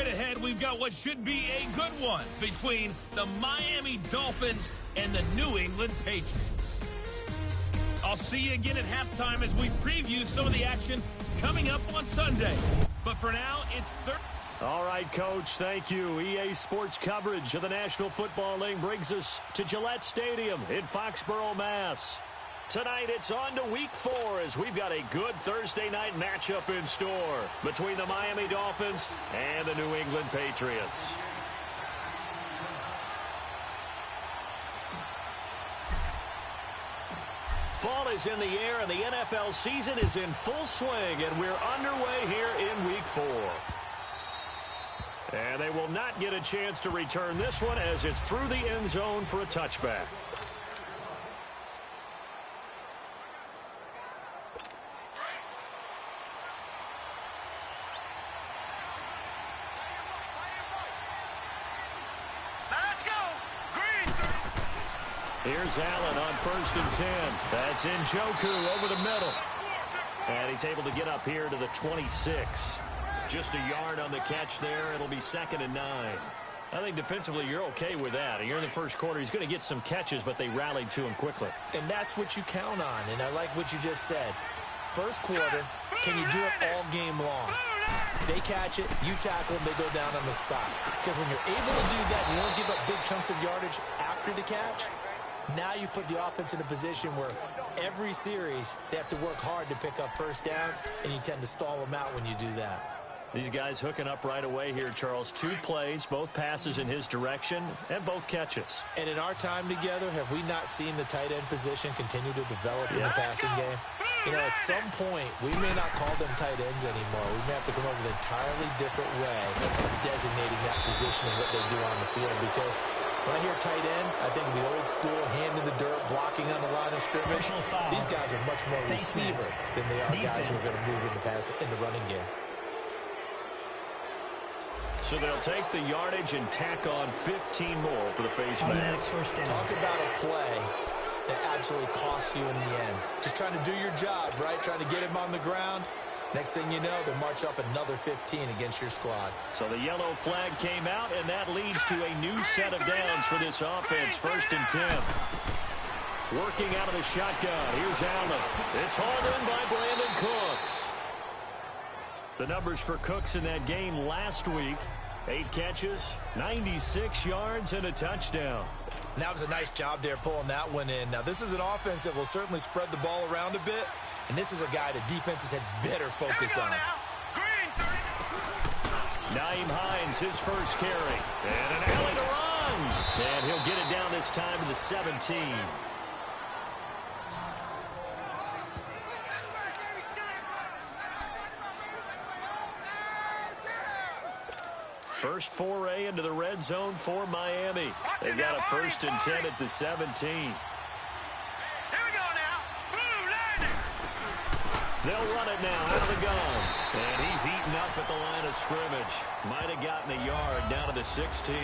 Straight ahead, we've got what should be a good one between the Miami Dolphins and the New England Patriots. I'll see you again at halftime as we preview some of the action coming up on Sunday. But for now, it's All right, Coach, thank you. EA Sports coverage of the National Football League brings us to Gillette Stadium in Foxborough, Mass. Tonight, it's on to Week 4 as we've got a good Thursday night matchup in store between the Miami Dolphins and the New England Patriots. Fall is in the air and the NFL season is in full swing, and we're underway here in Week 4. And they will not get a chance to return this one as it's through the end zone for a touchback. Here's Allen on 1st and 10. That's Njoku over the middle. And he's able to get up here to the 26. Just a yard on the catch there. It'll be 2nd and 9. I think defensively you're okay with that. Here in the first quarter, he's going to get some catches, but they rallied to him quickly. And that's what you count on, and I like what you just said. First quarter, can you do it all game long? They catch it, you tackle them, they go down on the spot. Because when you're able to do that, you don't give up big chunks of yardage after the catch. Now you put the offense in a position where every series they have to work hard to pick up first downs, and you tend to stall them out when you do that. These guys hooking up right away here, Charles. 2 plays, both passes in his direction, and both catches. And in our time together, have we not seen the tight end position continue to develop in the passing game? You know, at some point, we may not call them tight ends anymore. We may have to come up with an entirely different way of designating that position and what they do on the field, because when I hear tight end, I think of the old school, hand in the dirt, blocking on the line of scrimmage. These guys are much more receiver than they are guys who are going to move in the running game. So they'll take the yardage and tack on 15 more for the face mask. Talk about a play that absolutely costs you in the end. Just trying to do your job, right? Trying to get him on the ground. Next thing you know, they'll march off another 15 against your squad. So the yellow flag came out, and that leads to a new set of downs for this offense. 1st and 10. Working out of the shotgun. Here's Allen. It's hauled in by Brandon Cooks. The numbers for Cooks in that game last week: 8 catches, 96 yards, and a touchdown. And that was a nice job there pulling that one in. Now, this is an offense that will certainly spread the ball around a bit. And this is a guy the defenses had better focus on. Nyheim Hines, his first carry. And an alley to run. And he'll get it down this time to the 17. First foray into the red zone for Miami. They've got a 1st and 10 at the 17. They'll run it now out of the gun. And he's eaten up at the line of scrimmage. Might have gotten a yard down to the 16.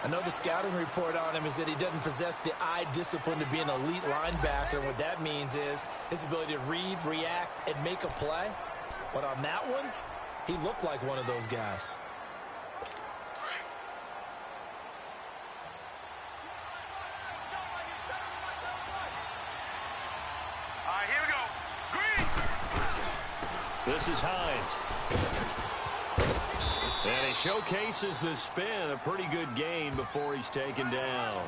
I know the scouting report on him is that he doesn't possess the eye discipline to be an elite linebacker. And what that means is his ability to read, react, and make a play. But on that one, he looked like one of those guys. This is Hines. And he showcases the spin. A pretty good gain before he's taken down.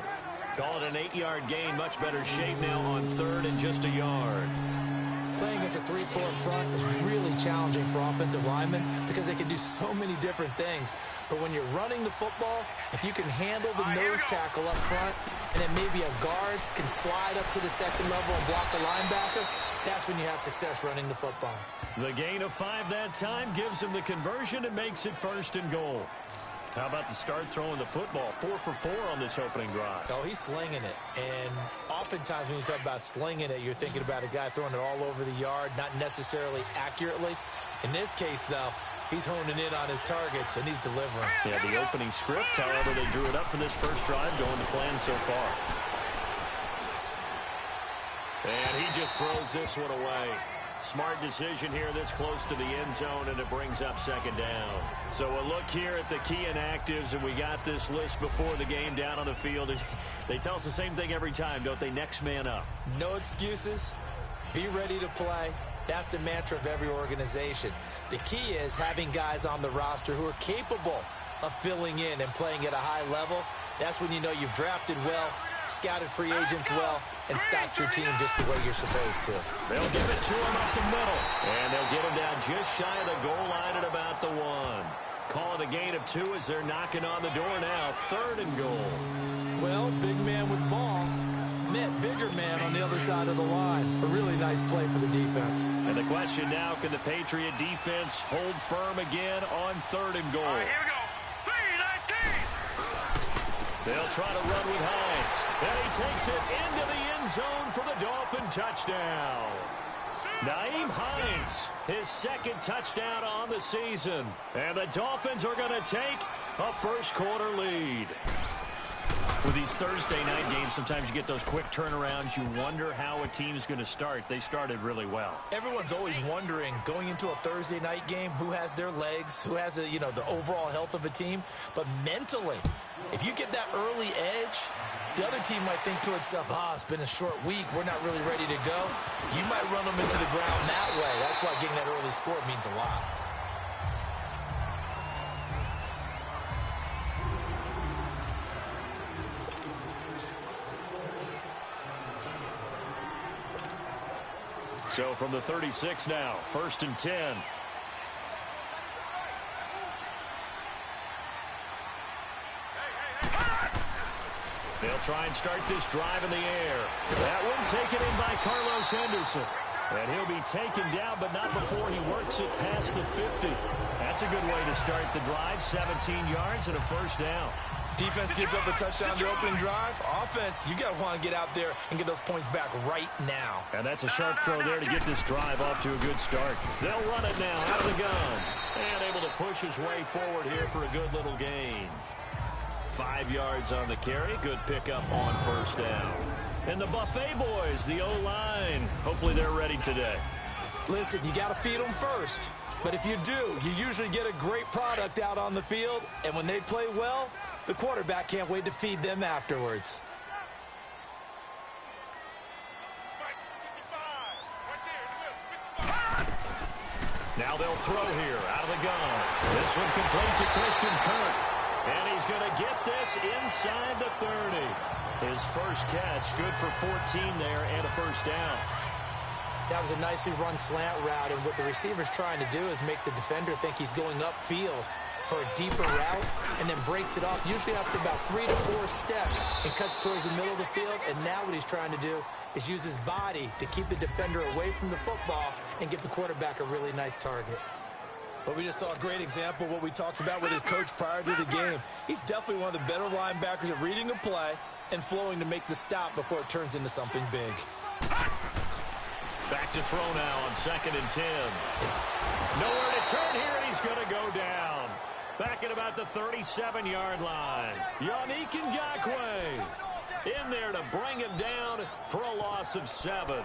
Call it an 8-yard gain. Much better shape now on 3rd and just a yard. Playing against a 3-4 front is really challenging for offensive linemen because they can do so many different things. But when you're running the football, if you can handle the nose tackle up front, and then maybe a guard can slide up to the 2nd level and block a linebacker, that's when you have success running the football. The gain of 5 that time gives him the conversion and makes it 1st and goal. How about the start throwing the football? 4 for 4 on this opening drive. Oh, he's slinging it. And oftentimes when you talk about slinging it, you're thinking about a guy throwing it all over the yard, not necessarily accurately. In this case, though, he's honing in on his targets, and he's delivering. Yeah, the opening script, however, they drew it up for this first drive, going to plan so far. And he just throws this one away. Smart decision here this close to the end zone, and it brings up second down. So a look here at the key inactives, and we got this list before the game down on the field. They tell us the same thing every time, don't they? Next man up. No excuses. Be ready to play. That's the mantra of every organization. The key is having guys on the roster who are capable of filling in and playing at a high level. That's when you know you've drafted well, scouted free agents well, and stocked your team just the way you're supposed to. They'll give it to him up the middle, and they'll get him down just shy of the goal line at about the 1. Call it a gain of 2 as they're knocking on the door now. 3rd and goal. Well, big man with ball met bigger man on the other side of the line. A really nice play for the defense. And the question now, can the Patriot defense hold firm again on 3rd and goal? All right, here we go. 3-19. They'll try to run with Hines. And he takes it into the end zone for the Dolphin touchdown. Nyheim Hines, his 2nd touchdown on the season. And the Dolphins are going to take a first-quarter lead. With these Thursday night games, sometimes you get those quick turnarounds. You wonder how a team's going to start. They started really well. Everyone's always wondering, going into a Thursday night game, who has their legs, who has the overall health of a team. But mentally, if you get that early edge, the other team might think to itself, it's been a short week, we're not really ready to go. You might run them into the ground that way. That's why getting that early score means a lot. So from the 36 now, 1st and 10. They'll try and start this drive in the air. That one taken in by Carlos Henderson. And he'll be taken down, but not before he works it past the 50. That's a good way to start the drive. 17 yards and a first down. Defense gives up a touchdown the opening drive. Offense, you got to want to get out there and get those points back right now. And that's a sharp throw there to get this drive off to a good start. They'll run it now out of the gun. And able to push his way forward here for a good little gain. 5 yards on the carry. Good pickup on first down. And the Buffet boys, the O-line. Hopefully they're ready today. Listen, you got to feed them first. But if you do, you usually get a great product out on the field. And when they play well, the quarterback can't wait to feed them afterwards. Now they'll throw here out of the gun. This one complete to Christian Kirk. And he's going to get this inside the 30. His first catch, good for 14 there and a first down. That was a nicely run slant route, and what the receiver's trying to do is make the defender think he's going upfield for a deeper route, and then breaks it off, usually after about 3 to 4 steps, and cuts towards the middle of the field. And now what he's trying to do is use his body to keep the defender away from the football and give the quarterback a really nice target. But we just saw a great example of what we talked about with his coach prior to the game. He's definitely one of the better linebackers at reading a play and flowing to make the stop before it turns into something big. Back to throw now on 2nd and 10. Nowhere to turn here, and he's going to go down. Back at about the 37-yard line. Yannick Ngakoue in there to bring him down for a loss of 7.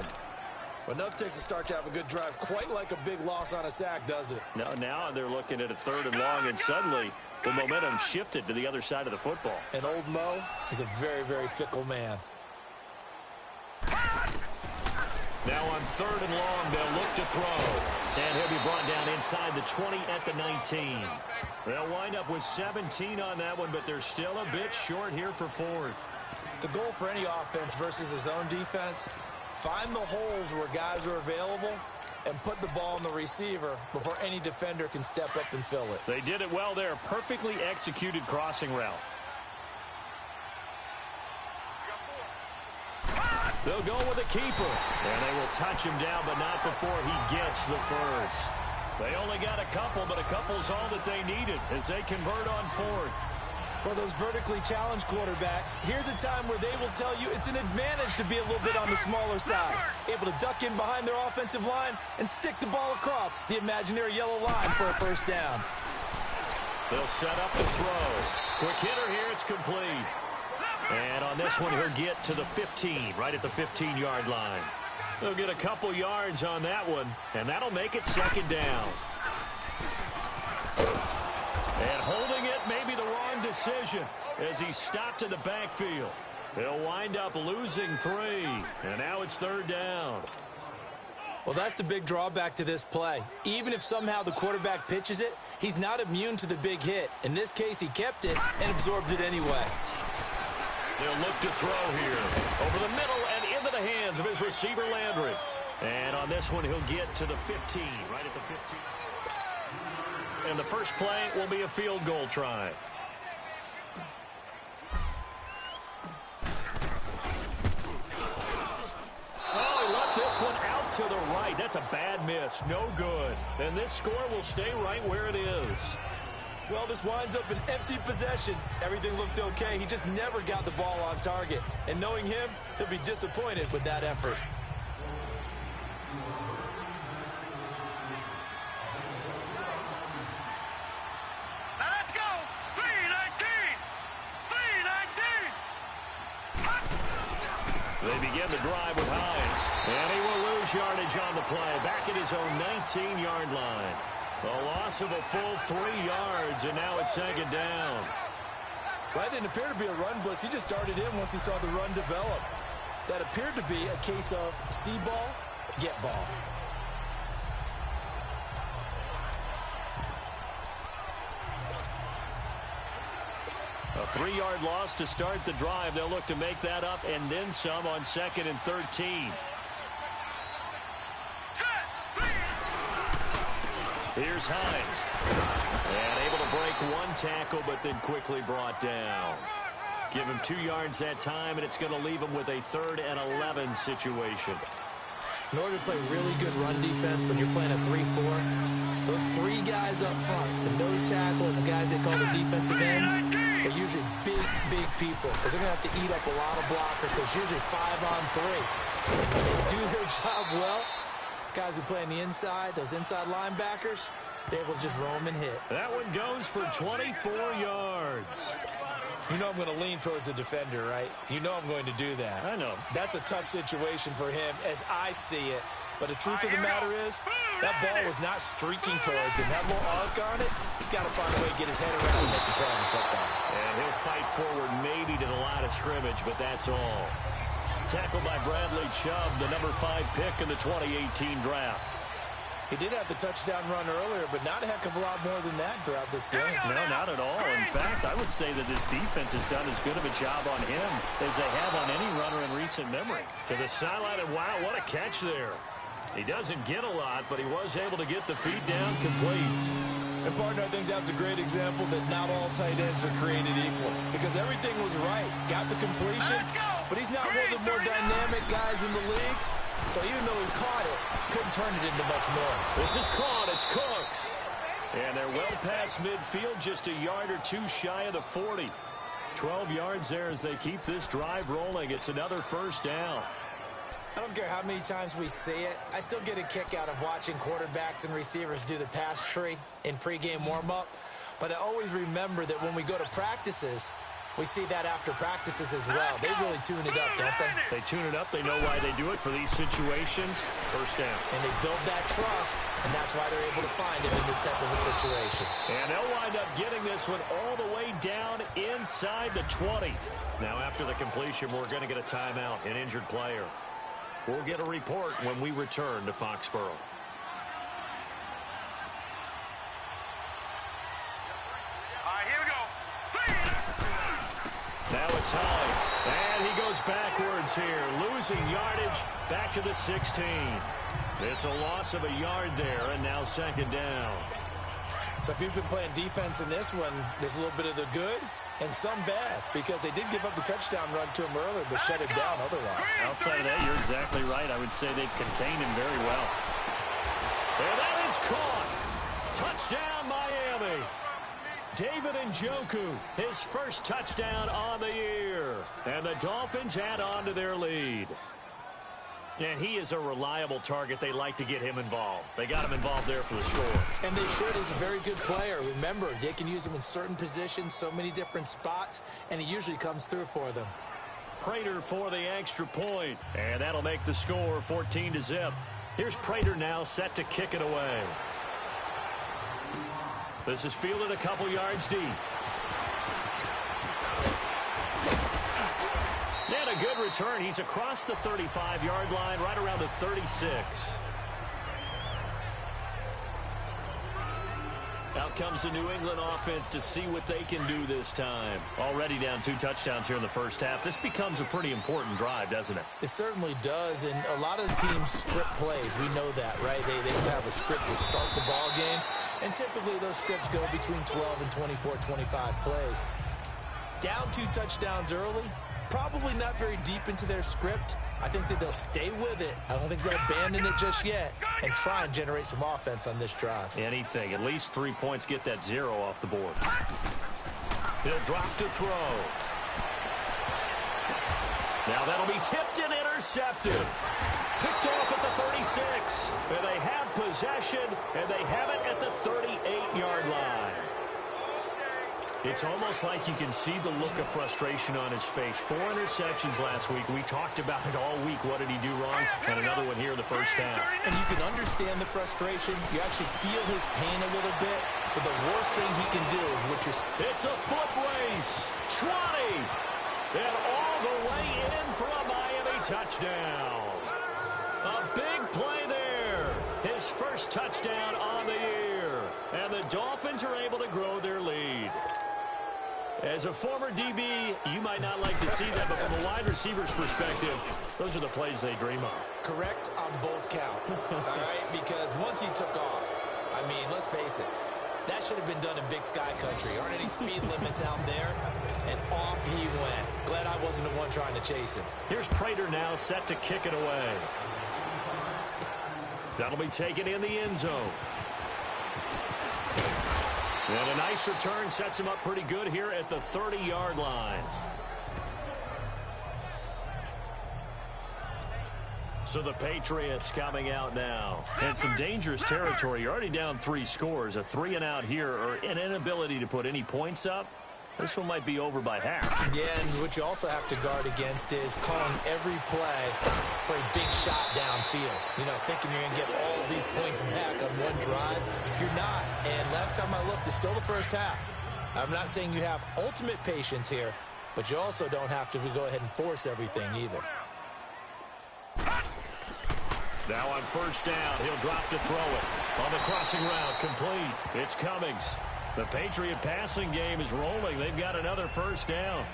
But enough takes a start to have a good drive. Quite like a big loss on a sack, does it? No, now they're looking at a 3rd and long, and suddenly the momentum shifted to the other side of the football. And old Mo is a very, very fickle man. Now on 3rd and long, they'll look to throw. And he'll be brought down inside the 20 at the 19. They'll wind up with 17 on that one, but they're still a bit short here for 4th. The goal for any offense versus his own defense, find the holes where guys are available and put the ball in the receiver before any defender can step up and fill it. They did it well there. Perfectly executed crossing route. They'll go with a keeper. And they will touch him down, but not before he gets the first. They only got a couple, but a couple's all that they needed as they convert on 4th. For those vertically challenged quarterbacks, here's a time where they will tell you it's an advantage to be a little bit on the smaller side. Able to duck in behind their offensive line and stick the ball across the imaginary yellow line for a first down. They'll set up the throw. Quick hitter here, it's complete. And on this one, he'll get to the 15, right at the 15-yard line. They'll get a couple yards on that one, and that'll make it second down. And holding it may be the wrong decision as he stopped in the backfield. They'll wind up losing 3, and now it's third down. Well, that's the big drawback to this play. Even if somehow the quarterback pitches it, he's not immune to the big hit. In this case, he kept it and absorbed it anyway. They'll look to throw here. Over the middle and into the hands of his receiver, Landry. And on this one, he'll get to the 15, right at the 15. And the first play will be a field goal try. Oh, he left this one out to the right. That's a bad miss. No good. And this score will stay right where it is. Well, this winds up an empty possession. Everything looked okay. He just never got the ball on target. And knowing him, he'll be disappointed with that effort. Let's go! 3-19! 3-19! They begin the drive with Hines. And he will lose yardage on the play. Back at his own 19-yard line. A loss of a full 3 yards, and now it's second down. Well, that didn't appear to be a run blitz. He just darted in once he saw the run develop. That appeared to be a case of see ball, get ball. A 3-yard loss to start the drive. They'll look to make that up and then some on 2nd and 13. Here's Hines. And able to break 1 tackle, but then quickly brought down. Give him 2 yards that time, and it's going to leave him with a 3rd and 11 situation. In order to play really good run defense when you're playing a 3-4, those 3 guys up front, the nose tackle and the guys they call the defensive ends, they're usually big, big people because they're going to have to eat up a lot of blockers because usually 5-on-3. When they do their job well, guys who play on the inside, those inside linebackers, they're able to just roam and hit. That one goes for 24 yards. You know I'm going to lean towards the defender, right? You know I'm going to do that. I know. That's a tough situation for him as I see it. But the truth of the matter is, that ball was not streaking towards him. That little arc on it, he's got to find a way to get his head around and make the play on the football. And he'll fight forward maybe to the line of scrimmage, but that's all. Tackled by Bradley Chubb, the number 5 pick in the 2018 draft. He did have the touchdown run earlier, but not a heck of a lot more than that throughout this game. No, not at all. In fact, I would say that this defense has done as good of a job on him as they have on any runner in recent memory. To the sideline, and wow, what a catch there. He doesn't get a lot, but he was able to get the feed down complete. And, partner, I think that's a great example that not all tight ends are created equal because everything was right. Got the completion, but he's not one of the more dynamic guys in the league. So even though he caught it, couldn't turn it into much more. This is caught. It's Cooks. And they're well past midfield, just a yard or 2 shy of the 40. 12 yards there as they keep this drive rolling. It's another first down. I don't care how many times we see it. I still get a kick out of watching quarterbacks and receivers do the pass tree in pregame warm-up. But I always remember that when we go to practices, we see that after practices as well. They really tune it up, don't they? They tune it up. They know why they do it for these situations. First down. And they build that trust, and that's why they're able to find him in this type of a situation. And they'll wind up getting this one all the way down inside the 20. Now, after the completion, we're going to get a timeout, an injured player. We'll get a report when we return to Foxborough. All right, here we go. Now it's Hines, and he goes backwards here, losing yardage back to the 16. It's a loss of a yard there, and now second down. So if you've been playing defense in this one, there's a little bit of the good and some bad because they did give up the touchdown run to him earlier, but shut it down otherwise. Outside of that, you're exactly right. I would say they've contained him very well. And that is caught. Touchdown, Miami. David Njoku, his first touchdown on the year. And the Dolphins add on to their lead. And he is a reliable target. They like to get him involved. They got him involved there for the score. And they should. He's a very good player. Remember, they can use him in certain positions, so many different spots, and he usually comes through for them. Prater for the extra point. And that'll make the score 14-0. Here's Prater now set to kick it away. This is fielded a couple yards deep. And a good return. He's across the 35-yard line, right around the 36. Out comes the New England offense to see what they can do this time. Already down 2 touchdowns here in the first half. This becomes a pretty important drive, doesn't it? It certainly does, and a lot of teams script plays. We know that, right? They have a script to start the ball game, and typically those scripts go between 12 and 24, 25 plays. Down 2 touchdowns early, probably not very deep into their script. I think that they'll stay with it. I don't think they'll abandon it just yet and try and generate some offense on this drive. Anything. At least 3 points, get that 0 off the board. He'll drop to throw. Now that'll be tipped and intercepted. Picked off at the 36. And they have possession, and they have it at the 38-yard line. It's almost like you can see the look of frustration on his face. 4 interceptions last week. We talked about it all week. What did he do wrong? And another one here in the first half. And you can understand the frustration. You actually feel his pain a little bit. But the worst thing he can do is what you're... It's a foot race. 20. And all the way in for a Miami touchdown. A big play there. His first touchdown on the year. And the Dolphins are able to grow their lead. As a former DB, you might not like to see that, but from a wide receiver's perspective, those are the plays they dream of. Correct on both counts, all right? Because once he took off, I mean, let's face it, that should have been done in Big Sky Country. Aren't any speed limits out there? And off he went. Glad I wasn't the one trying to chase him. Here's Prater now set to kick it away. That'll be taken in the end zone. And a nice return sets him up pretty good here at the 30-yard line. So the Patriots coming out now. And some dangerous territory. You're already down 3 scores. A 3-and-out here, or an inability to put any points up. This one might be over by half. Yeah, and what you also have to guard against is calling every play for a big shot downfield. You know, thinking you're going to get all these points back on one drive. You're not. And last time I looked, it's still the first half. I'm not saying you have ultimate patience here, but you also don't have to go ahead and force everything either. Now on first down, he'll drop to throw it. On the crossing route, complete. It's Cummings. The Patriot passing game is rolling. They've got another first down.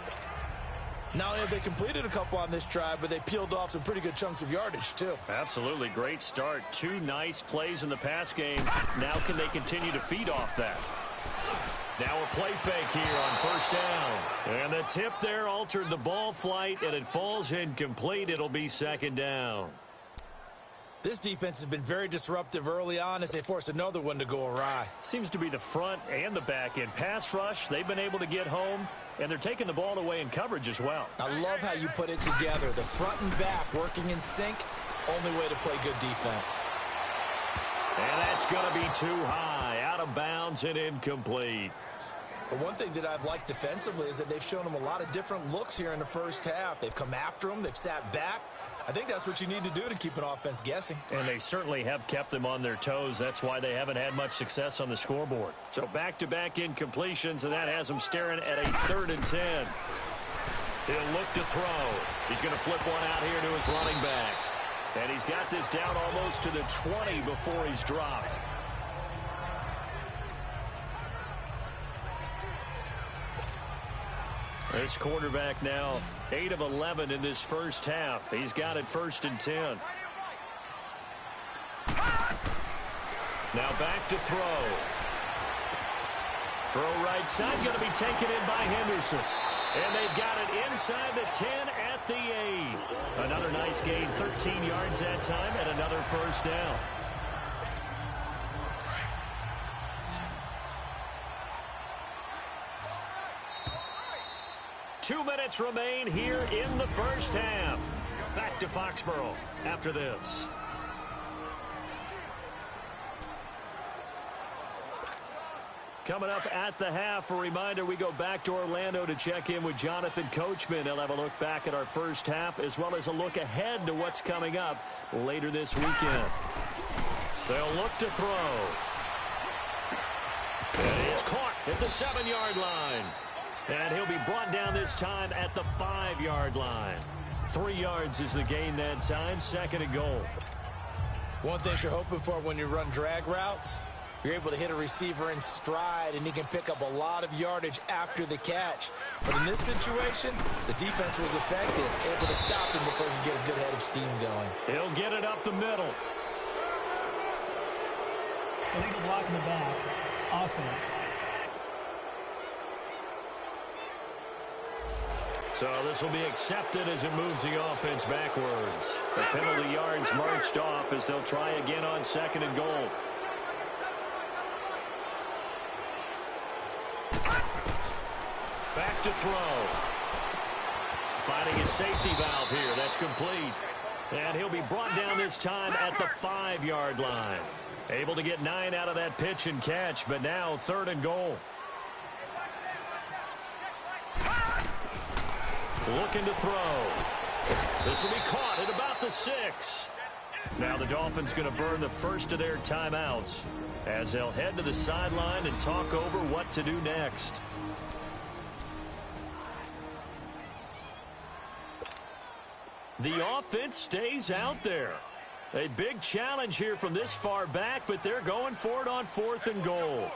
Not only have they completed a couple on this drive, but they peeled off some pretty good chunks of yardage, too. Absolutely. Great start. 2 nice plays in the pass game. Now can they continue to feed off that? Now a play fake here on first down. And the tip there altered the ball flight, and it falls incomplete. It'll be second down. This defense has been very disruptive early on as they force another one to go awry. Seems to be the front and the back end. Pass rush, they've been able to get home, and they're taking the ball away in coverage as well. I love how you put it together. The front and back working in sync, only way to play good defense. And that's going to be too high, out of bounds and incomplete. But one thing that I've liked defensively is that they've shown them a lot of different looks here in the first half. They've come after them, they've sat back. I think that's what you need to do to keep an offense guessing. And they certainly have kept them on their toes. That's why they haven't had much success on the scoreboard. So back-to-back incompletions, and that has them staring at a 3rd and 10. He'll look to throw. He's going to flip one out here to his running back. And he's got this down almost to the 20 before he's dropped. This quarterback now 8 of 11 in this first half. He's got it 1st and 10. Now back to throw. Throw right side, going to be taken in by Henderson. And they've got it inside the 10 at the 8. Another nice gain, 13 yards that time, and another first down. Two minutes remain here in the first half. Back to Foxborough after this. Coming up at the half, a reminder, we go back to Orlando to check in with Jonathan Coachman. He'll have a look back at our first half as well as a look ahead to what's coming up later this weekend. They'll look to throw. And it's caught at the 7-yard line. And he'll be brought down this time at the 5-yard line. 3 yards is the gain that time, 2nd and goal. One thing you're hoping for when you run drag routes, you're able to hit a receiver in stride, and he can pick up a lot of yardage after the catch. But in this situation, the defense was effective, able to stop him before he could get a good head of steam going. He'll get it up the middle. Illegal block in the back. Offense. So this will be accepted as it moves the offense backwards. The penalty yards marched off as they'll try again on 2nd and goal. Back to throw. Finding his safety valve here. That's complete. And he'll be brought down this time at the 5-yard line. Able to get 9 out of that pitch and catch, but now 3rd and goal. Looking to throw. This will be caught at about the 6. Now the Dolphins going to burn the first of their timeouts as they'll head to the sideline and talk over what to do next. The offense stays out there. A big challenge here from this far back, but they're going for it on 4th and goal.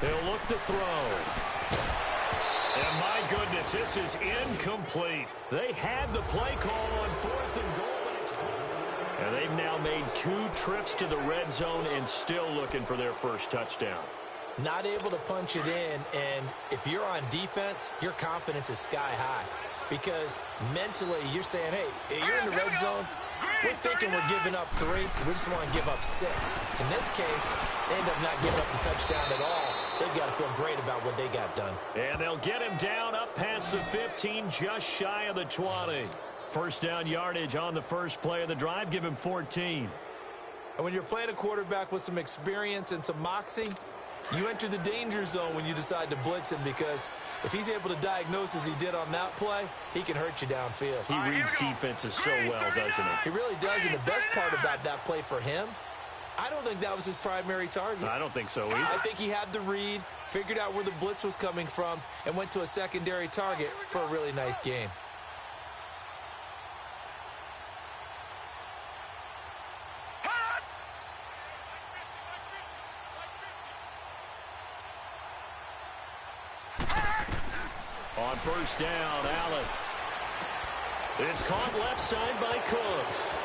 They'll look to throw. And my goodness, this is incomplete. They had the play call on 4th and goal, but it's dropped. And they've now made 2 trips to the red zone and still looking for their first touchdown. Not able to punch it in, and if you're on defense, your confidence is sky high. Because mentally, you're saying, hey, you're in the red zone. We're thinking we're giving up 3. We just want to give up 6. In this case, they end up not giving up the touchdown at all. They've got to feel great about what they got done. And they'll get him down up past the 15, just shy of the 20. First down yardage on the first play of the drive. Give him 14. And when you're playing a quarterback with some experience and some moxie, you enter the danger zone when you decide to blitz him, because if he's able to diagnose as he did on that play, he can hurt you downfield. He reads defenses so well, doesn't he? He really does, and the best part about that play for him, I don't think that was his primary target. I don't think so either. I think he had the read, figured out where the blitz was coming from, and went to a secondary target for a really nice game. On first down, Allen. It's caught left side by Cooks.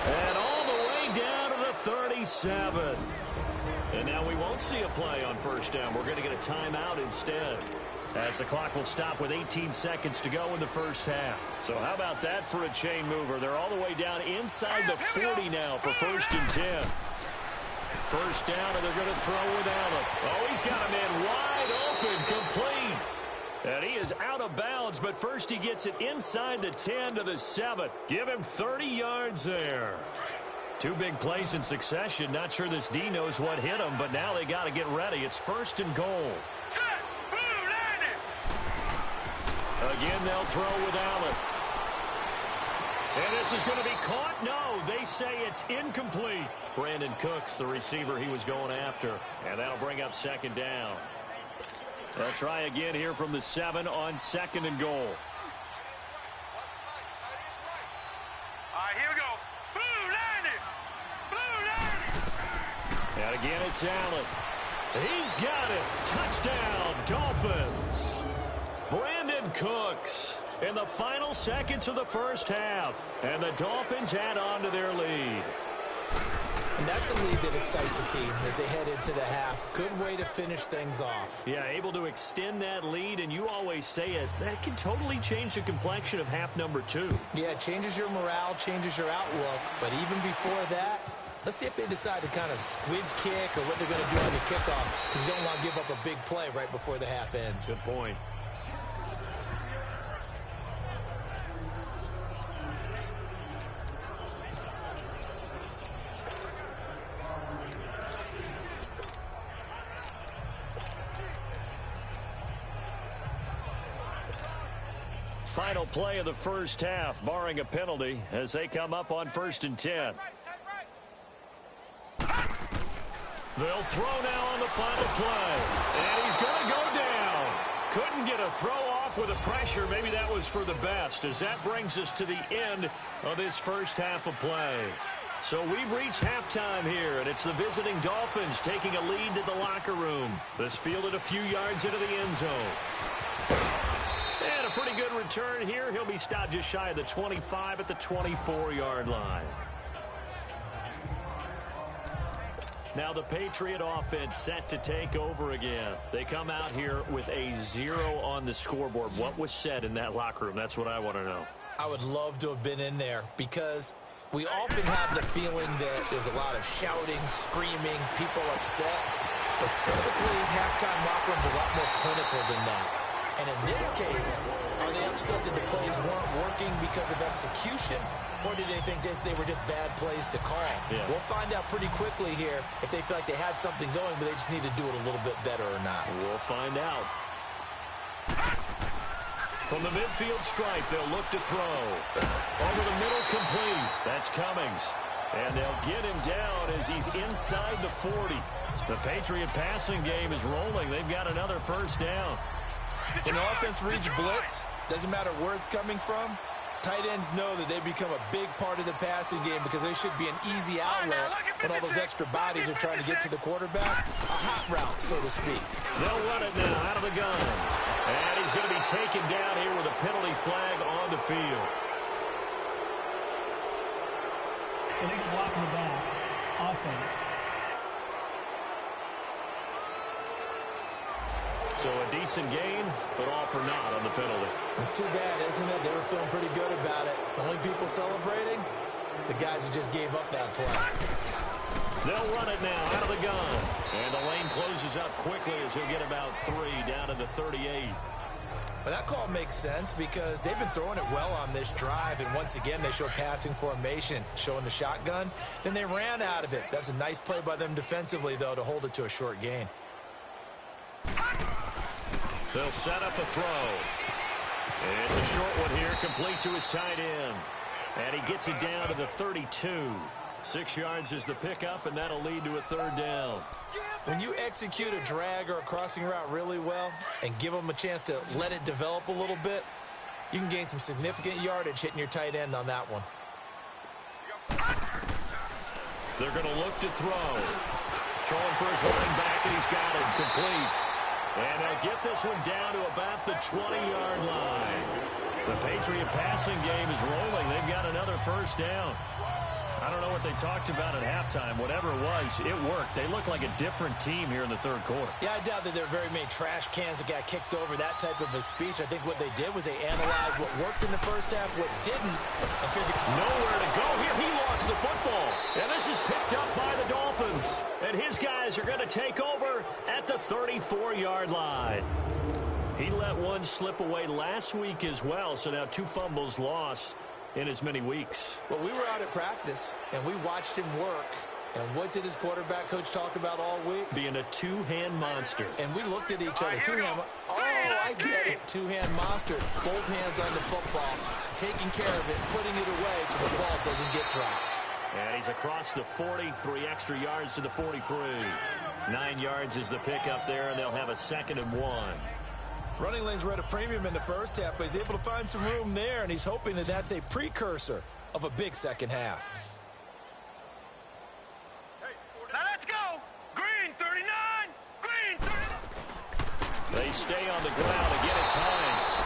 And all the way down to the 37. And now we won't see a play on first down. We're going to get a timeout instead, as the clock will stop with 18 seconds to go in the first half. So how about that for a chain mover? They're all the way down inside the 40 now for 1st and 10. First down, and they're going to throw with Allen. Oh, he's got him in wide open, complete. And he is out of bounds, but first he gets it inside the 10 to the 7. Give him 30 yards there. 2 big plays in succession. Not sure this D knows what hit him, but now they got to get ready. It's 1st and goal. Again, they'll throw with Allen. And this is going to be caught. No, they say it's incomplete. Brandon Cooks, the receiver he was going after. And that'll bring up 2nd down. They'll try again here from the 7 on 2nd and goal. All right, here we go. Blue, And again, it's Allen. He's got it. Touchdown, Dolphins. Brandon Cooks in the final seconds of the first half. And the Dolphins add on to their lead. And that's a lead that excites a team as they head into the half. Good way to finish things off. Yeah, able to extend that lead, and you always say it, that can totally change the complexion of half number 2. Yeah, it changes your morale, changes your outlook. But even before that, let's see if they decide to kind of squib kick or what they're going to do on the kickoff, because you don't want to give up a big play right before the half ends. Good point. final play of the first half, barring a penalty, as they come up on 1st and 10. They'll throw now on the final play. And he's going to go down. Couldn't get a throw off with the pressure. Maybe that was for the best, as that brings us to the end of this first half of play. So we've reached halftime here, and it's the visiting Dolphins taking a lead to the locker room. This fielded a few yards into the end zone. And a pretty good return here. He'll be stopped just shy of the 25 at the 24-yard line. Now the Patriot offense set to take over again. They come out here with a 0 on the scoreboard. What was said in that locker room? That's what I want to know. I would love to have been in there, because we often have the feeling that there's a lot of shouting, screaming, people upset. But typically, halftime locker rooms are a lot more clinical than that. And in this case, are they upset that the plays weren't working because of execution, or did they think they were just bad plays to call? Yeah. We'll find out pretty quickly here if they feel like they had something going, but they just need to do it a little bit better or not. We'll find out. From the midfield stripe, they'll look to throw. Over the middle, complete. That's Cummings. And they'll get him down as he's inside the 40. The Patriot passing game is rolling. They've got another first down. When the offense reads blitz, doesn't matter where it's coming from, tight ends know that they become a big part of the passing game, because they should be an easy outlet when all those extra bodies are trying to get to the quarterback. A hot route, so to speak. They'll run it now out of the gun. And he's going to be taken down here with a penalty flag on the field. Illegal block in the back. Offense. So a decent gain, but all for naught on the penalty. It's too bad, isn't it? They were feeling pretty good about it. The only people celebrating, the guys who just gave up that play. They'll run it now out of the gun. And the lane closes up quickly as he'll get about 3 down to the 38. Well, that call makes sense, because they've been throwing it well on this drive, and once again they show passing formation, showing the shotgun. Then they ran out of it. That's a nice play by them defensively, though, to hold it to a short gain. They'll set up a throw. It's a short one here, complete to his tight end. And he gets it down to the 32. 6 yards is the pickup, and that'll lead to a 3rd down. When you execute a drag or a crossing route really well and give them a chance to let it develop a little bit, you can gain some significant yardage hitting your tight end on that one. They're going to look to throw. Throwing for his running back, and he's got it complete. And they'll get this one down to about the 20-yard line. The Patriot passing game is rolling. They've got another first down. I don't know what they talked about at halftime. Whatever it was, it worked. They look like a different team here in the 3rd quarter. Yeah, I doubt that there are very many trash cans that got kicked over, that type of a speech. I think what they did was they analyzed what worked in the first half, what didn't, and figured nowhere to go here. He lost the football. And this is picked up by the Dolphins. And his guys are going to take over at the 34-yard line. He let one slip away last week as well, so now 2 fumbles lost in as many weeks. Well, we were out at practice, and we watched him work. And what did his quarterback coach talk about all week? Being a 2-hand monster. And we looked at each other. 2-hand. Oh, I get it. 2-hand monster. Both hands on the football, taking care of it, putting it away so the ball doesn't get dropped. And he's across the 40, 3 extra yards to the 43. 9 yards is the pickup there, and they'll have a 2nd and 1. Running lanes were at a premium in the first half, but he's able to find some room there, and he's hoping that that's a precursor of a big second half. Now let's go! Green 39! Green 39! They stay on the ground. Again, it's Hines.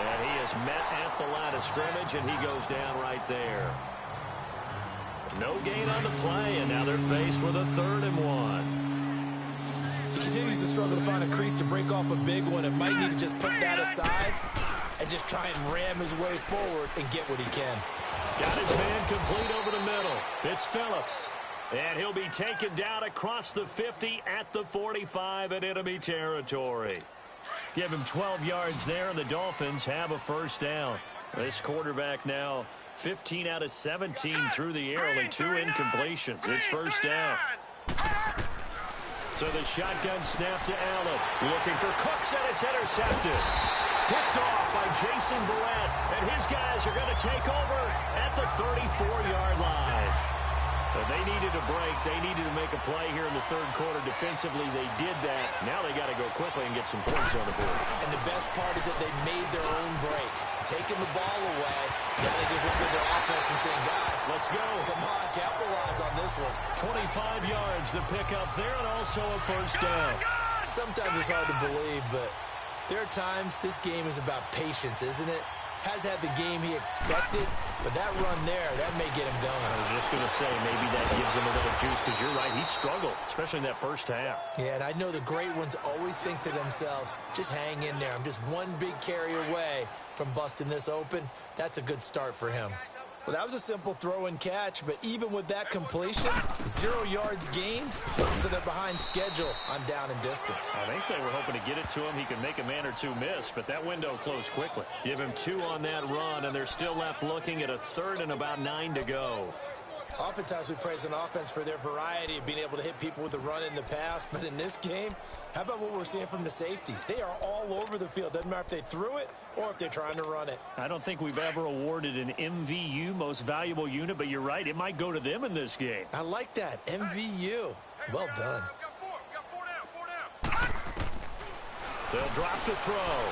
And he is met at the line of scrimmage, and he goes down right there. No gain on the play, and now they're faced with a 3rd and 1. He continues to struggle to find a crease to break off a big one, and might need to just put that aside and just try and ram his way forward and get what he can. Got his man complete over the middle. It's Phillips. And he'll be taken down across the 50 at the 45 in enemy territory. Give him 12 yards there, and the Dolphins have a first down. This quarterback now 15 out of 17 through the air, only 2 incompletions. It's first down. So the shotgun snap to Allen. Looking for Cooks, and it's intercepted. Picked off by Jason Barrett, and his guys are going to take over at the 34-yard line. But they needed a break. They needed to make a play here in the third quarter. Defensively, they did that. Now they got to go quickly and get some points on the board. And the best part is that they made their own break. Taking the ball away, now they just looked at their offense and saying, guys, let's go. Come on, capitalize on this one. 25 yards to pick up there, and also a first down. Sometimes it's hard to believe, but there are times this game is about patience, isn't it? Has had the game he expected, but that run there, that may get him going. I was just going to say, maybe that gives him a little juice, because you're right, he struggled, especially in that first half. Yeah, and I know the great ones always think to themselves, just hang in there. I'm just one big carry away from busting this open. That's a good start for him. Well, that was a simple throw and catch, but even with that completion, 0 yards gained, so they're behind schedule on down and distance. I think they were hoping to get it to him. He could make a man or two miss, but that window closed quickly. Give him 2 on that run, and they're still left looking at a third and about 9 to go. Oftentimes we praise an offense for their variety of being able to hit people with the run in the past, but in this game, how about what we're seeing from the safeties? They are all over the field. Doesn't matter if they threw it or if they're trying to run it. I don't think we've ever awarded an MVU, most valuable unit, but you're right, it might go to them in this game. I like that, MVU. Well done. They'll drop the throw.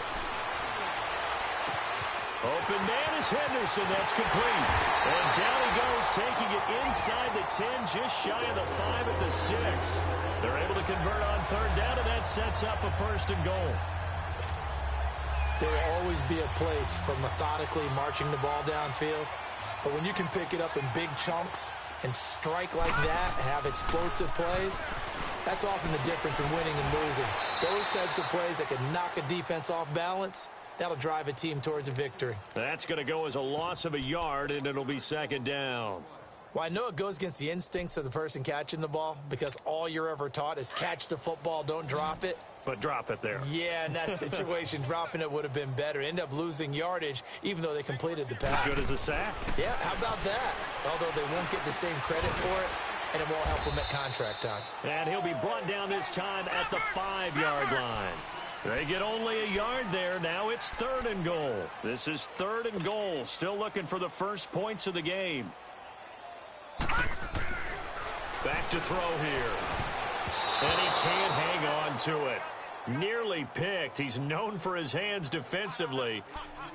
Open man is Henderson. That's complete. And down he goes, taking it inside the 10, just shy of the 5 at the 6. They're able to convert on third down, and that sets up a first and goal. There will always be a place for methodically marching the ball downfield. But when you can pick it up in big chunks and strike like that, have explosive plays, that's often the difference in winning and losing. Those types of plays that can knock a defense off balance, that'll drive a team towards a victory. That's going to go as a loss of a yard, and it'll be second down. Well, I know it goes against the instincts of the person catching the ball because all you're ever taught is catch the football, don't drop it. But drop it there. Yeah, in that situation, dropping it would have been better. End up losing yardage, even though they completed the pass. Good as a sack. Yeah, how about that? Although they won't get the same credit for it, and it won't help them at contract time. And he'll be brought down this time at the 5-yard line. They get only a yard there. Now it's third and goal. This is third and goal. Still looking for the first points of the game. Back to throw here. And he can't hang on to it. Nearly picked. He's known for his hands defensively,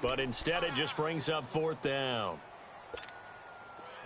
but instead it just brings up fourth down.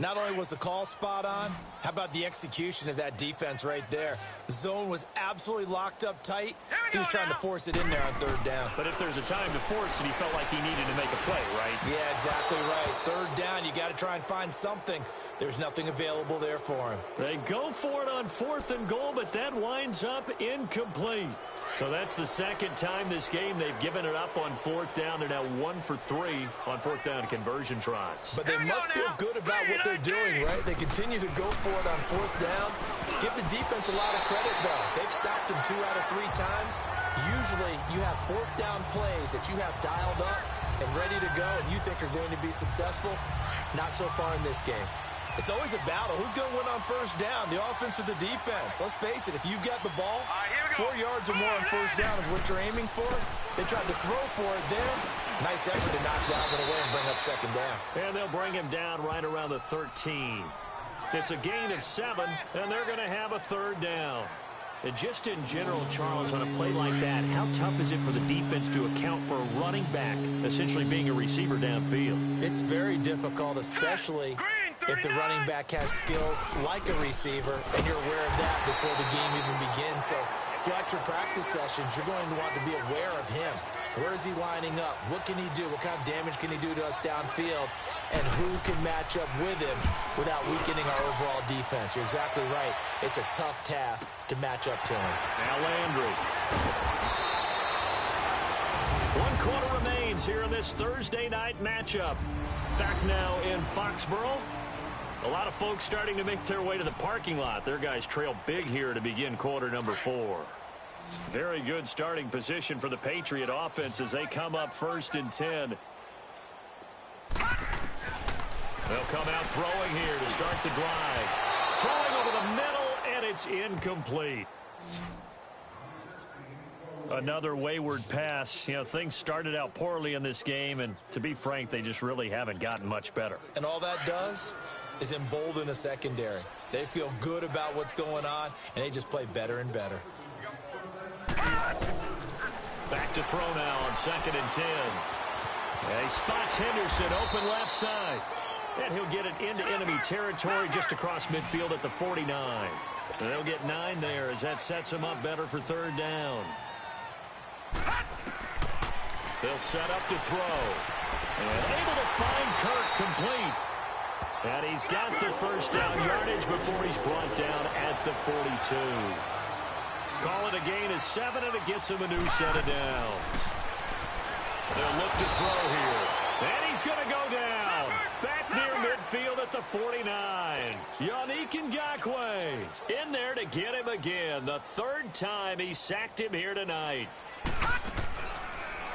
Not only was the call spot on, how about the execution of that defense right there? The zone was absolutely locked up tight. He was trying to force it in there on third down. But if there's a time to force it, he felt like he needed to make a play, right? Yeah, exactly right. Third down, you got to try and find something. There's nothing available there for him. They go for it on fourth and goal, but that winds up incomplete. So that's the second time this game they've given it up on fourth down. They're now 1 for 3 on fourth down conversion tries. But they must feel good about what they're doing, right? They continue to go for it on fourth down. Give the defense a lot of credit, though. They've stopped them 2 out of 3 times. Usually you have fourth down plays that you have dialed up and ready to go and you think are going to be successful. Not so far in this game. It's always a battle. Who's going to win on first down, the offense or the defense? Let's face it, if you've got the ball, 4 yards or more on first down is what you're aiming for. They tried to throw for it there. Nice effort to knock that one away and bring up second down. And they'll bring him down right around the 13. It's a gain of 7, and they're going to have a third down. And just in general, Charles, on a play like that, how tough is it for the defense to account for a running back essentially being a receiver downfield? It's very difficult, especially if the running back has skills like a receiver, and you're aware of that before the game even begins. So throughout your practice sessions, you're going to want to be aware of him. Where is he lining up? What can he do? What kind of damage can he do to us downfield? And who can match up with him without weakening our overall defense? You're exactly right. It's a tough task to match up to him. Now Landry. 1 quarter remains here in this Thursday night matchup. Back now in Foxborough. A lot of folks starting to make their way to the parking lot. Their guys trail big here to begin quarter number 4. Very good starting position for the Patriot offense as they come up first and 10. They'll come out throwing here to start the drive. Throwing over the middle, and it's incomplete. Another wayward pass. You know, things started out poorly in this game, and to be frank, they just really haven't gotten much better. And all that does is embolden a secondary. They feel good about what's going on, and they just play better and better. Back to throw now on 2nd and 10. And he spots Henderson open left side. And he'll get it into enemy territory just across midfield at the 49. And they'll get 9 there as that sets him up better for 3rd down. They'll set up to throw. And able to find Kirk complete. And he's got the 1st down yardage before he's brought down at the 42. Call it a gain of 7, and it gets him a new set of downs. They'll look to throw here. And he's going to go down. Back near midfield at the 49. Yannick Ngakoue in there to get him again. The 3rd time he sacked him here tonight.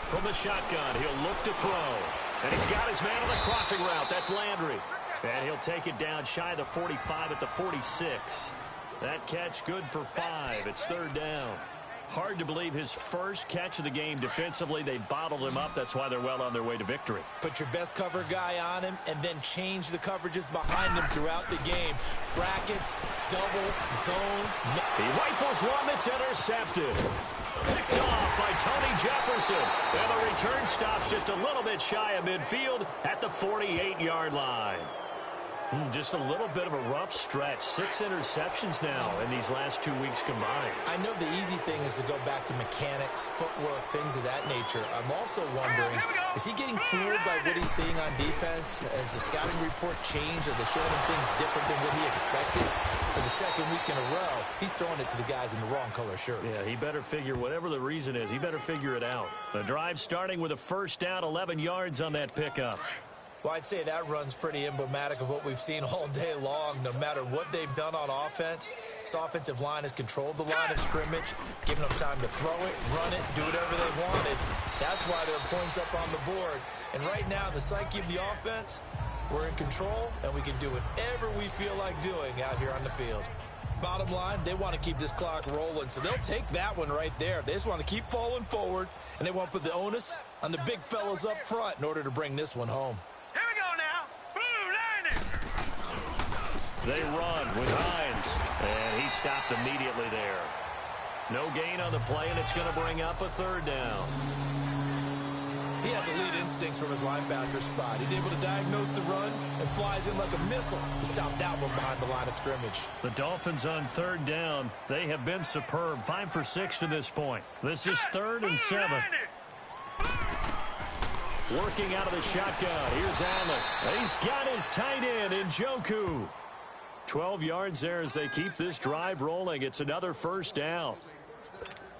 From the shotgun, he'll look to throw. And he's got his man on the crossing route. That's Landry. And he'll take it down shy of the 45 at the 46. That catch good for 5. It's 3rd down. Hard to believe his first catch of the game defensively. They bottled him up. That's why they're well on their way to victory. Put your best cover guy on him and then change the coverages behind him throughout the game. Brackets, double, zone. He rifles one that's intercepted. Picked off by Tony Jefferson. And the return stops just a little bit shy of midfield at the 48-yard line. Just a little bit of a rough stretch. 6 interceptions now in these last 2 weeks combined. I know the easy thing is to go back to mechanics, footwork, things of that nature. I'm also wondering, is he getting fooled by what he's seeing on defense? Has the scouting report changed? Are they showing him things different than what he expected? For the 2nd week in a row, he's throwing it to the guys in the wrong color shirts. Yeah, he better figure, whatever the reason is, he better figure it out. The drive starting with a 1st down, 11 yards on that pickup. Well, I'd say that run's pretty emblematic of what we've seen all day long. No matter what they've done on offense, this offensive line has controlled the line of scrimmage, giving them time to throw it, run it, do whatever they wanted. That's why there are points up on the board. And right now, the psyche of the offense, we're in control, and we can do whatever we feel like doing out here on the field. Bottom line, they want to keep this clock rolling, so they'll take that one right there. They just want to keep falling forward, and they want to put the onus on the big fellas up front in order to bring this one home. They run with Hines, and he stopped immediately there. No gain on the play, and it's going to bring up a 3rd down. He has elite instincts from his linebacker spot. He's able to diagnose the run and flies in like a missile to stop that one behind the line of scrimmage. The Dolphins on 3rd down. They have been superb. 5 for 6 to this point. This is 3rd and 7. Working out of the shotgun. Here's Allen. He's got his tight end in Njoku. 12 yards there as they keep this drive rolling. It's another 1st down.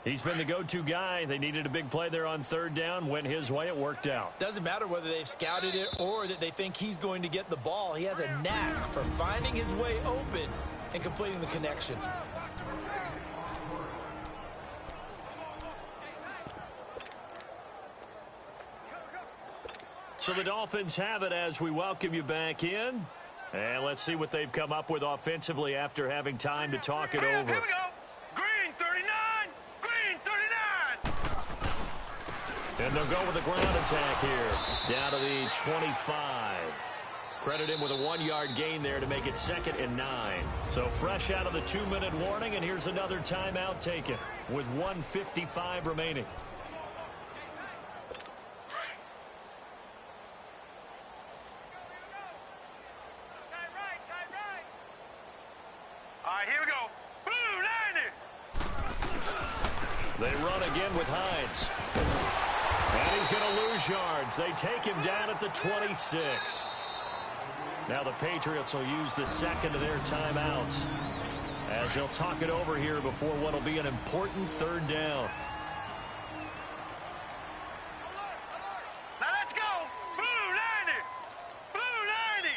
He's been the go-to guy. They needed a big play there on 3rd down. Went his way. It worked out. Doesn't matter whether they've scouted it or that they think he's going to get the ball. He has a knack for finding his way open and completing the connection. So the Dolphins have it as we welcome you back in. And let's see what they've come up with offensively after having time to talk it over. Here we go. Green 39. Green 39. And they'll go with a ground attack here. Down to the 25. Credit him with a 1-yard gain there to make it 2nd and 9. So fresh out of the 2-minute warning, and here's another timeout taken with 1:55 remaining. Here we go. Blue 90. They run again with Hines. And he's going to lose yards. They take him down at the 26. Now the Patriots will use the 2nd of their timeouts as they'll talk it over here before what will be an important 3rd down. Now let's go. Blue 90. Blue 90.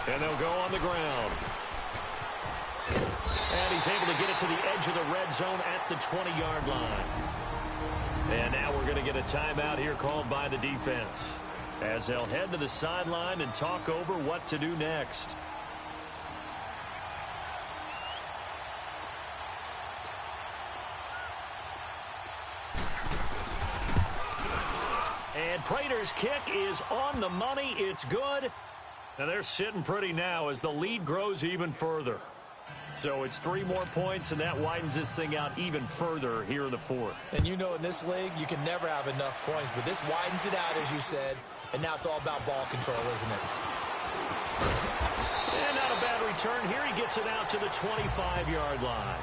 And they'll go on the ground. And he's able to get it to the edge of the red zone at the 20-yard line. And now we're going to get a timeout here called by the defense as they'll head to the sideline and talk over what to do next. And Prater's kick is on the money. It's good. Now they're sitting pretty now as the lead grows even further. So it's 3 more points, and that widens this thing out even further here in the fourth. And you know in this league, you can never have enough points, but this widens it out, as you said, and now it's all about ball control, isn't it? And not a bad return here. He gets it out to the 25-yard line.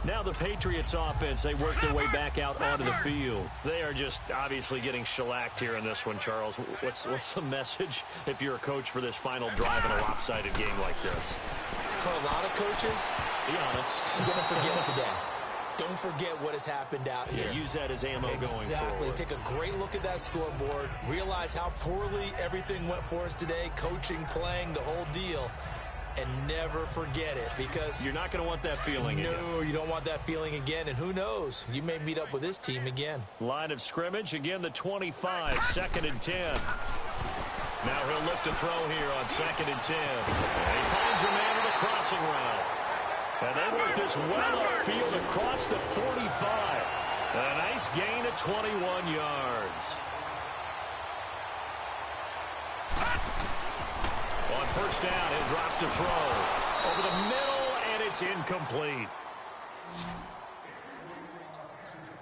Now the Patriots offense, they work their way back out onto the field. They are just obviously getting shellacked here in this one, Charles. What's the message if you're a coach for this final drive in a lopsided game like this? For a lot of coaches, be honest, don't forget today. Don't forget what has happened out here. Yeah, use that as ammo going forward. Exactly. Take a great look at that scoreboard. Realize how poorly everything went for us today. Coaching, playing, the whole deal. And never forget it, because you're not going to want that feeling again. No, you don't want that feeling again. And who knows? You may meet up with this team again. Line of scrimmage, again the 25, 2nd and 10. Now he'll look to throw here on 2nd and 10. And he finds a man with a crossing route. And they work this well upfield across the 45. A nice gain of 21 yards. On first down, he'll drop to throw. Over the middle, and it's incomplete.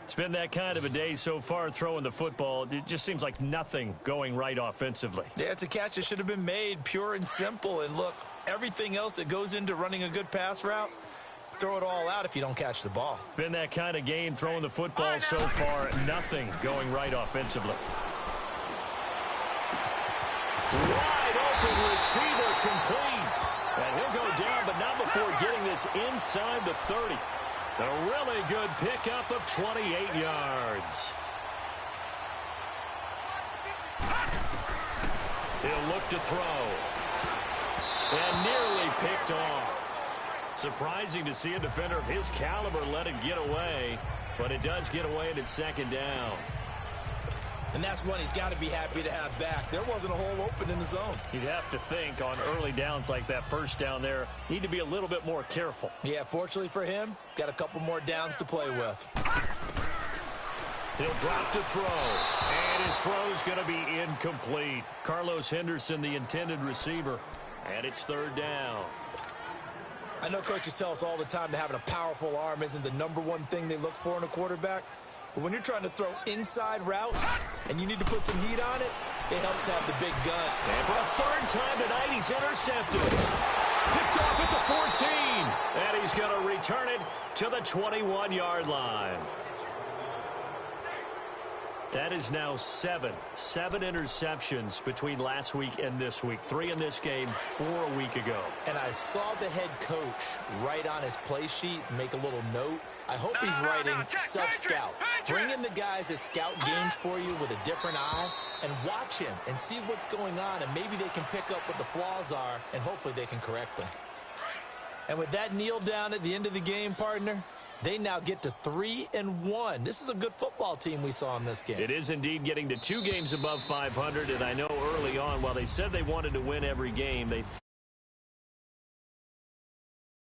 It's been that kind of a day so far throwing the football. It just seems like nothing going right offensively. Yeah, it's a catch that should have been made, pure and simple. And look, everything else that goes into running a good pass route, throw it all out if you don't catch the ball. Been that kind of game throwing the football so far. Nothing going right offensively. Wide open receiver complete. And he'll go down, but not before getting this inside the 30. A really good pickup of 28 yards. He'll look to throw. And nearly picked off. Surprising to see a defender of his caliber let it get away. But it does get away, and it's 2nd down. And that's one he's got to be happy to have back. There wasn't a hole open in the zone. You'd have to think on early downs like that first down there, need to be a little bit more careful. Yeah, fortunately for him, got a couple more downs to play with. He'll drop to throw. And his throw's going to be incomplete. Carlos Henderson, the intended receiver. And it's 3rd down. I know coaches tell us all the time that having a powerful arm isn't the #1 thing they look for in a quarterback. But when you're trying to throw inside routes and you need to put some heat on it, it helps to have the big gun. And for a 3rd time tonight, he's intercepted. Picked off at the 14. And he's going to return it to the 21-yard line. That is now 7 interceptions between last week and this week. 3 in this game, 4 a week ago. And I saw the head coach write on his play sheet, make a little note. I hope he's writing self-scout. Bring in the guys that scout games for you with a different eye and watch him and see what's going on, and maybe they can pick up what the flaws are, and hopefully they can correct them. And with that kneel down at the end of the game, partner, they now get to 3-1. This is a good football team we saw in this game. It is indeed getting to 2 games above 500, and I know early on, while they said they wanted to win every game, they